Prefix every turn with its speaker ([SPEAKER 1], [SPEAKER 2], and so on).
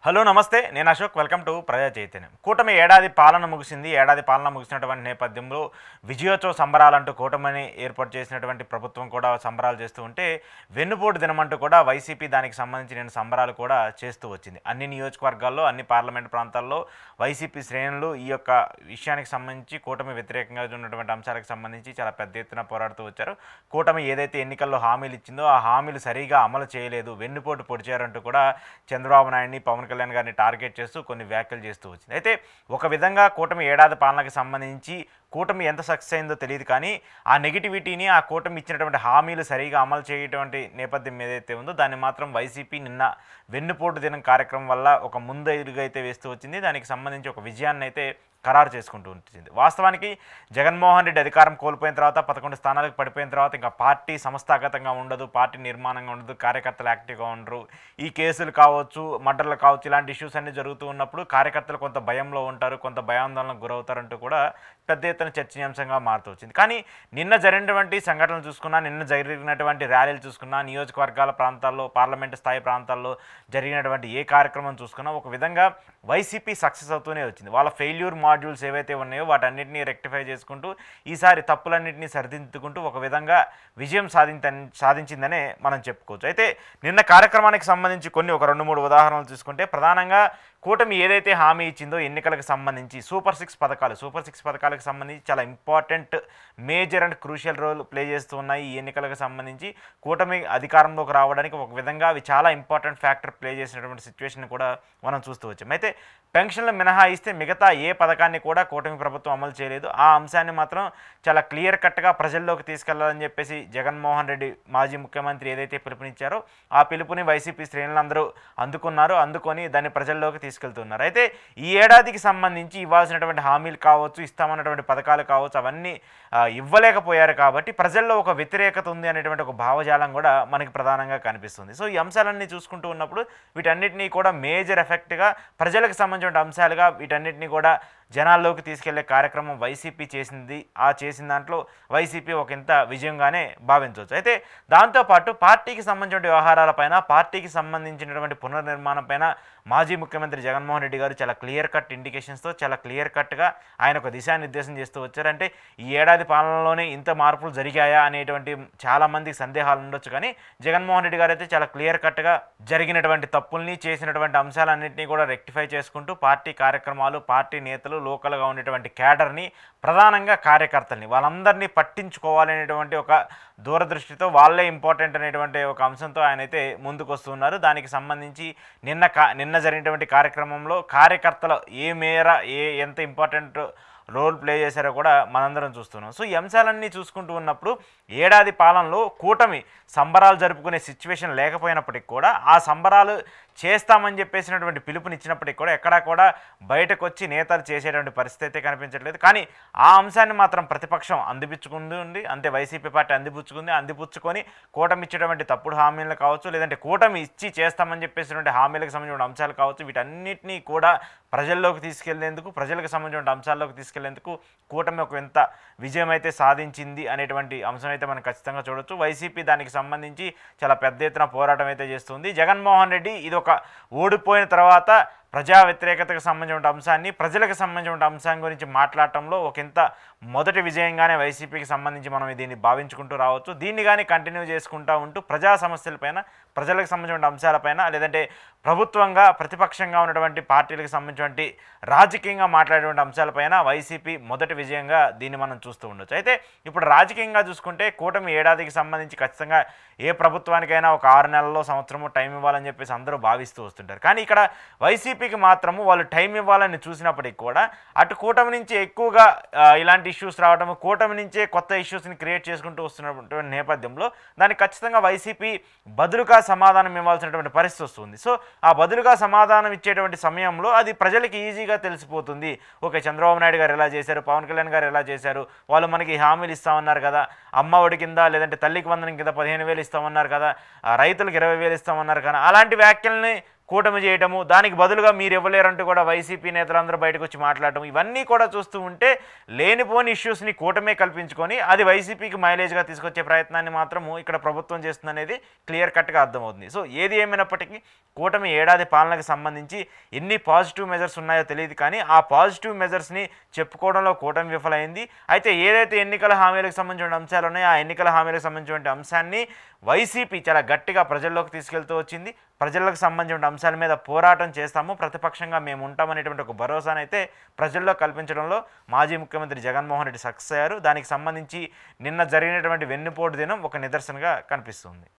[SPEAKER 1] Hello నమస్తే నేను Ashok welcome to ప్రజా చైతన్యం. కూటమి ఏడాది పాలన ముగిసింది. ఏడాది పాలన ముగిసినటువంటి నేపథ్యంలో విజయోత్సవ సంబరాలంటూ కూటమిని ఏర్పాటు చేసినటువంటి ప్రభుత్వం కూడా సంబరాలు చేస్తూ ఉంటే వెన్నుపోటు దినమంటూ కూడా వైసీపీ దానికి సంబంధించిన సంబరాలు కూడా చేస్తూ వచ్చింది. అన్ని నియోజకవర్గాల్లో అన్ని పార్లమెంట్ ప్రాంతాల్లో వైసీపీ శ్రేణులు ఈ యొక్క విషయానికి సంబంధించి కూటమి వ్యతిరేకంగా ఉన్నటువంటి అంశాలకు సంబంధించి చాలా పెద్ద ఎత్తున పోరాడుతూ వచ్చారు. కూటమి ఏదైతే ఎన్నికల్లో హామీలు ఇచ్చిందో ఆ హామీలు సరిగా అమలు చేయలేదు, వెన్నుపోటు పొడిచారంటూ కూడా చంద్రబాబు నాయుడిని పవన్ కళ్యాణ్ గారిని టార్గెట్ చేస్తూ కొన్ని వ్యాఖ్యలు చేస్తూ వచ్చింది. అయితే ఒక విధంగా కూటమి ఏడాది పాలనకు సంబంధించి కూటమి ఎంత సక్సెస్ అయిందో తెలియదు, కానీ ఆ నెగిటివిటీని ఆ కూటమి ఇచ్చినటువంటి హామీలు సరిగా అమలు చేయటువంటి నేపథ్యం ఏదైతే ఉందో దాన్ని మాత్రం వైసీపీ నిన్న వెన్నుపోటు దినం కార్యక్రమం వల్ల ఒక ముందడుగు అయితే వేస్తూ వచ్చింది. దానికి సంబంధించి ఒక విజయాన్ని అయితే ఖరారు చేసుకుంటూ ఉంటుంది. వాస్తవానికి జగన్మోహన్ రెడ్డి అధికారం కోల్పోయిన తర్వాత 11 స్థానాలకు పడిపోయిన తర్వాత ఇంకా పార్టీ సంస్థాగతంగా ఉండదు, పార్టీ నిర్మాణంగా ఉండదు, కార్యకర్తలు యాక్టివ్గా ఉండరు. ఈ కేసులు కావచ్చు, మర్డర్లు కావచ్చు, ఇలాంటి ఇష్యూస్ అన్నీ జరుగుతూ ఉన్నప్పుడు కార్యకర్తలు కొంత భయంలో ఉంటారు, కొంత భయాందోళనకు గురవుతారంటూ కూడా పెద్ద ఎత్తున చర్చనీయాంశంగా మారుతూ వచ్చింది. కానీ నిన్న జరిగినటువంటి సంఘటనలు చూసుకున్నా, నిన్న జరిగినటువంటి ర్యాలీలు చూసుకున్నా, నియోజకవర్గాల ప్రాంతాల్లో పార్లమెంటు స్థాయి ప్రాంతాల్లో జరిగినటువంటి ఏ కార్యక్రమం చూసుకున్నా ఒక విధంగా వైసీపీ సక్సెస్ అవుతూనే వచ్చింది. వాళ్ళ ఫెయిల్యూర్ మాడ్యూల్స్ ఏవైతే ఉన్నాయో వాటన్నిటిని రెక్టిఫై చేసుకుంటూ ఈసారి తప్పులన్నింటినీ సరిదిద్దుకుంటూ ఒక విధంగా విజయం సాధించిందనే మనం చెప్పుకోవచ్చు. అయితే నిన్న కార్యక్రమానికి సంబంధించి ఒక 2-3 ఉదాహరణలు చూసుకుంటే ప్రధానంగా కూటమి ఏదైతే హామీ ఇచ్చిందో ఎన్నికలకు సంబంధించి సూపర్ సిక్స్ పథకాలకు సంబంధించి చాలా important, major and crucial role play చేస్తూ ఉన్నాయి. ఈ ఎన్నికలకు సంబంధించి కూటమి అధికారంలోకి రావడానికి ఒక విధంగా అవి చాలా ఇంపార్టెంట్ ఫ్యాక్టర్ ప్లే చేసినటువంటి సిచ్యువేషన్ కూడా మనం చూస్తూ వచ్చాం. అయితే పెన్షన్లు మినహాయిస్తే మిగతా ఏ పథకాన్ని కూడా కూటమి ప్రభుత్వం అమలు చేయలేదు. ఆ అంశాన్ని మాత్రం చాలా క్లియర్ కట్గా ప్రజల్లోకి తీసుకెళ్లాలని చెప్పేసి జగన్మోహన్ రెడ్డి మాజీ ముఖ్యమంత్రి ఏదైతే పిలుపునిచ్చారో ఆ పిలుపుని వైసీపీ శ్రేణులందరూ అందుకొని దాన్ని ప్రజల్లోకి తీసుకెళ్తున్నారు. అయితే ఈ ఏడాదికి సంబంధించి ఇవ్వాల్సినటువంటి హామీలు కావచ్చు, ఇస్తామన్నటువంటి పథకాలు కావచ్చు, అవన్నీ ఇవ్వలేకపోయారు. కాబట్టి ప్రజల్లో ఒక వ్యతిరేకత ఉంది అనేటువంటి ఒక భావజాలం కూడా మనకి ప్రధానంగా కనిపిస్తుంది. సో ఈ అంశాలన్నీ చూసుకుంటూ ఉన్నప్పుడు వీటన్నిటినీ కూడా మేజర్ ఎఫెక్ట్గా ప్రజలకు సంబంధించిన అంశాలుగా వీటన్నిటినీ కూడా జనాల్లోకి తీసుకెళ్లే కార్యక్రమం వైసీపీ చేసింది. చేసిన దాంట్లో వైసీపీ ఒక ఇంత విజయంగానే భావించవచ్చు. అయితే దాంతోపాటు పార్టీకి సంబంధించిన వ్యవహారాలపైన, పార్టీకి సంబంధించినటువంటి పునర్నిర్మాణం పైన మాజీ ముఖ్యమంత్రి జగన్మోహన్ రెడ్డి గారు చాలా క్లియర్ కట్ ఇండికేషన్స్తో చాలా క్లియర్ కట్గా ఆయన ఒక దిశానిర్దేశం చేస్తూ వచ్చారు. అంటే ఈ ఏడాది పాలనలోనే ఇంత మార్పులు జరిగాయా అనేటువంటి చాలామందికి సందేహాలు ఉండొచ్చు, కానీ జగన్మోహన్ రెడ్డి గారు అయితే చాలా క్లియర్ కట్గా జరిగినటువంటి తప్పుల్ని, చేసినటువంటి అంశాలన్నింటినీ కూడా రెక్టిఫై చేసుకుంటూ పార్టీ కార్యక్రమాలు, పార్టీ నేతలు, లోకల్గా ఉండేటువంటి క్యాడర్ని, ప్రధానంగా కార్యకర్తల్ని వాళ్ళందరినీ పట్టించుకోవాలనేటువంటి ఒక దూరదృష్టితో వాళ్ళే ఇంపార్టెంట్ అనేటువంటి ఒక అంశంతో ఆయన అయితే ముందుకు వస్తున్నారు. దానికి సంబంధించి నిన్న జరిగినటువంటి కార్యక్రమంలో కార్యకర్తలు ఏ మేర ఎంత ఇంపార్టెంట్ రోల్ ప్లే చేశారో కూడా మనందరం చూస్తున్నాం. సో ఈ అంశాలన్నీ చూసుకుంటూ ఉన్నప్పుడు ఏడాది పాలనలో కూటమి సంబరాలు జరుపుకునే సిచ్యువేషన్ లేకపోయినప్పటికీ కూడా ఆ సంబరాలు చేస్తామని చెప్పేసినటువంటి పిలుపునిచ్చినప్పటికీ కూడా ఎక్కడా కూడా బయటకు వచ్చి నేతలు చేసేటువంటి పరిస్థితి అయితే కనిపించట్లేదు. కానీ ఆ అంశాన్ని మాత్రం ప్రతిపక్షం అందిపుచ్చుకుంది. అంతే వైసీపీ పార్టీ అందిపుచ్చుకొని కూటమి ఇచ్చేటువంటి తప్పుడు హామీలు కావచ్చు, లేదంటే కూటమి ఇచ్చి చేస్తామని చెప్పేసినటువంటి హామీలకు సంబంధించిన అంశాలు కావచ్చు, వీటన్నిటినీ కూడా ప్రజల్లోకి తీసుకెళ్లేందుకు, ప్రజలకు సంబంధించిన అంశాల్లోకి తీసుకెళ్లేందుకు కూటమి ఒక ఎంత విజయం అయితే సాధించింది అనేటువంటి అంశం అయితే మనం ఖచ్చితంగా చూడొచ్చు. వైసీపీ దానికి సంబంధించి చాలా పెద్ద ఎత్తున పోరాటం అయితే చేస్తుంది. జగన్మోహన్ రెడ్డి ఇది ఒక ఓడిపోయిన తర్వాత ప్రజా వ్యతిరేకతకు సంబంధించిన అంశాన్ని, ప్రజలకు సంబంధించిన అంశం గురించి మాట్లాడటంలో ఒకంత మొదటి విజయంగానే వైసీపీకి సంబంధించి మనం దీన్ని భావించుకుంటూ రావచ్చు. దీన్ని కానీ కంటిన్యూ చేసుకుంటూ ఉంటూ ప్రజా సమస్యలపైన, ప్రజలకు సంబంధించిన అంశాలపైన, లేదంటే ప్రభుత్వంగా ప్రతిపక్షంగా ఉన్నటువంటి పార్టీలకు సంబంధించినటువంటి రాజకీయంగా మాట్లాడేటువంటి అంశాలపైన వైసీపీ మొదటి విజయంగా దీన్ని మనం చూస్తూ ఉండొచ్చు. అయితే ఇప్పుడు రాజకీయంగా చూసుకుంటే కూటమి ఏడాదికి సంబంధించి ఖచ్చితంగా ఏ ప్రభుత్వానికైనా ఒక 6 నెలల్లో, సంవత్సరము టైం ఇవ్వాలని చెప్పేసి అందరూ భావిస్తూ వస్తుంటారు. కానీ ఇక్కడ వైసీపీకి మాత్రము వాళ్ళు టైం ఇవ్వాలని చూసినప్పటికీ కూడా అటు కూటమి నుంచి ఎక్కువగా ఇలాంటి ఇష్యూస్ రావడం, కూటమి నుంచే కొత్త ఇష్యూస్ని క్రియేట్ చేసుకుంటూ వస్తున్నటువంటి నేపథ్యంలో దానికి ఖచ్చితంగా వైసీపీ బదులుగా సమాధానం ఇవ్వాల్సినటువంటి పరిస్థితి వస్తుంది. సో ఆ బదులుగా సమాధానం ఇచ్చేటువంటి సమయంలో అది ప్రజలకి ఈజీగా తెలిసిపోతుంది. ఓకే, చంద్రబాబు నాయుడు గారు ఎలా చేశారు, పవన్ కళ్యాణ్ గారు ఎలా చేశారు, వాళ్ళు మనకి హామీలు ఇస్తామన్నారు కదా, అమ్మ ఒడి కింద లేదంటే తల్లికి వందనం కింద 15,000 ఇస్తామన్నారు కదా, రైతులకు 20,000 ఇస్తామన్నారు కదా, అలాంటి వ్యాఖ్యల్ని కూటమి చేయటము, దానికి బదులుగా మీరు ఇవ్వలేరంటూ కూడా వైసీపీ నేతలందరూ బయటకు వచ్చి మాట్లాడటం, ఇవన్నీ కూడా చూస్తూ ఉంటే లేనిపోని ఇష్యూస్ని కూటమే కల్పించుకొని అది వైసీపీకి మైలేజ్గా తీసుకొచ్చే ప్రయత్నాన్ని మాత్రము ఇక్కడ ప్రభుత్వం చేస్తుందనేది క్లియర్ కట్గా అర్థమవుతుంది. సో ఏది ఏమైనప్పటికీ కూటమి ఏడాది పాలనకు సంబంధించి ఎన్ని పాజిటివ్ మెజర్స్ ఉన్నాయో తెలియదు, కానీ ఆ పాజిటివ్ మెజర్స్ని చెప్పుకోవడంలో కూటమి విఫలమైంది. అయితే ఏదైతే ఎన్నికల హామీలకు సంబంధించిన అంశాలు ఉన్నాయో ఆ ఎన్నికల హామీలకు సంబంధించిన అంశాన్ని వైసీపీ చాలా గట్టిగా ప్రజల్లోకి తీసుకెళ్తూ వచ్చింది. ప్రజలకు సంబంధించిన అంశాల మీద పోరాటం చేస్తాము, ప్రతిపక్షంగా మేము ఉంటామనేటువంటి ఒక భరోసానైతే ప్రజల్లో కల్పించడంలో మాజీ ముఖ్యమంత్రి జగన్మోహన్ రెడ్డి సక్సెస్ అయ్యారు. దానికి సంబంధించి నిన్న జరిగినటువంటి వెన్నుపోటు దినం ఒక నిదర్శనగా కనిపిస్తుంది.